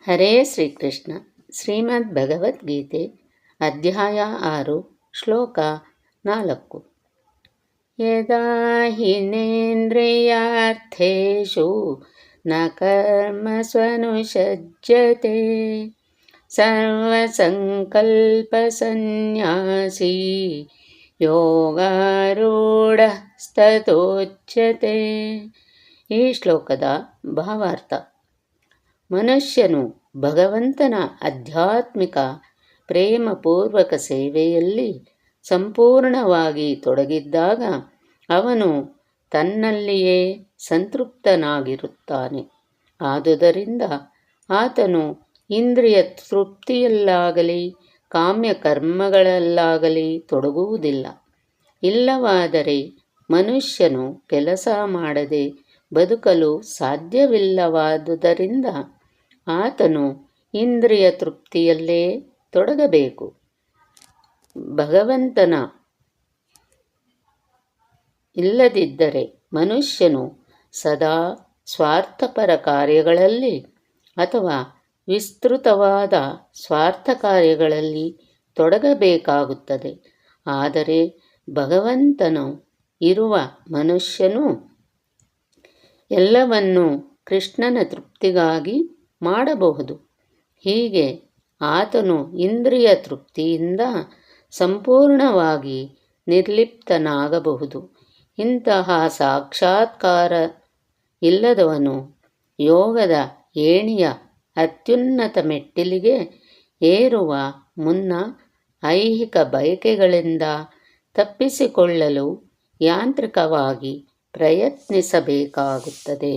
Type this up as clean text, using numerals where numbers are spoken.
ಹರೇ ಶ್ರೀಕೃಷ್ಣ. ಶ್ರೀಮದ್ ಭಗವದ್ಗೀತೆ ಅಧ್ಯಾಯ 6 ಶ್ಲೋಕ 4. ಯದಾ ಹಿನೇಂದ್ರಿಯಾರ್ಥೇಷು ನ ಕರ್ಮಸ್ವನುಷಜ್ಯತೆ ಸರ್ವಸಂಕಲ್ಪಸನ್ಯಾಸೀ ಯೋಗಾರೂಢಃ ತಥೋಚ್ಯತೆ. ಈ ಶ್ಲೋಕದ ಭಾವಾರ್ಥ: ಮನುಷ್ಯನು ಭಗವಂತನ ಆಧ್ಯಾತ್ಮಿಕ ಪ್ರೇಮಪೂರ್ವಕ ಸೇವೆಯಲ್ಲಿ ಸಂಪೂರ್ಣವಾಗಿ ತೊಡಗಿದ್ದಾಗ ಅವನು ತನ್ನಲ್ಲಿಯೇ ಸಂತೃಪ್ತನಾಗಿರುತ್ತಾನೆ. ಆದುದರಿಂದ ಆತನು ಇಂದ್ರಿಯ ತೃಪ್ತಿಯಲ್ಲಾಗಲಿ ಕಾಮ್ಯ ಕರ್ಮಗಳಲ್ಲಾಗಲಿ ತೊಡಗುವುದಿಲ್ಲ. ಇಲ್ಲವಾದರೆ ಮನುಷ್ಯನು ಕೆಲಸ ಮಾಡದೆ ಬದುಕಲು ಸಾಧ್ಯವಿಲ್ಲವಾದುದರಿಂದ ಆತನು ಇಂದ್ರಿಯ ತೃಪ್ತಿಯಲ್ಲೇ ತೊಡಗಬೇಕು. ಭಗವಂತನ ಇಲ್ಲದಿದ್ದರೆ ಮನುಷ್ಯನು ಸದಾ ಸ್ವಾರ್ಥಪರ ಕಾರ್ಯಗಳಲ್ಲಿ ಅಥವಾ ವಿಸ್ತೃತವಾದ ಸ್ವಾರ್ಥ ಕಾರ್ಯಗಳಲ್ಲಿ ತೊಡಗಬೇಕಾಗುತ್ತದೆ. ಆದರೆ ಭಗವಂತನು ಇರುವ ಮನುಷ್ಯನು ಎಲ್ಲವನ್ನೂ ಕೃಷ್ಣನ ತೃಪ್ತಿಗಾಗಿ ಮಾಡಬಹುದು. ಹೀಗೆ ಆತನು ಇಂದ್ರಿಯ ತೃಪ್ತಿಯಿಂದ ಸಂಪೂರ್ಣವಾಗಿ ನಿರ್ಲಿಪ್ತನಾಗಬಹುದು. ಇಂತಹ ಸಾಕ್ಷಾತ್ಕಾರ ಇಲ್ಲದವನು ಯೋಗದ ಏಣಿಯ ಅತ್ಯುನ್ನತ ಮೆಟ್ಟಿಲಿಗೆ ಏರುವ ಮುನ್ನ ಐಹಿಕ ಬಯಕೆಗಳಿಂದ ತಪ್ಪಿಸಿಕೊಳ್ಳಲು ಯಾಂತ್ರಿಕವಾಗಿ ಪ್ರಯತ್ನಿಸಬೇಕಾಗುತ್ತದೆ.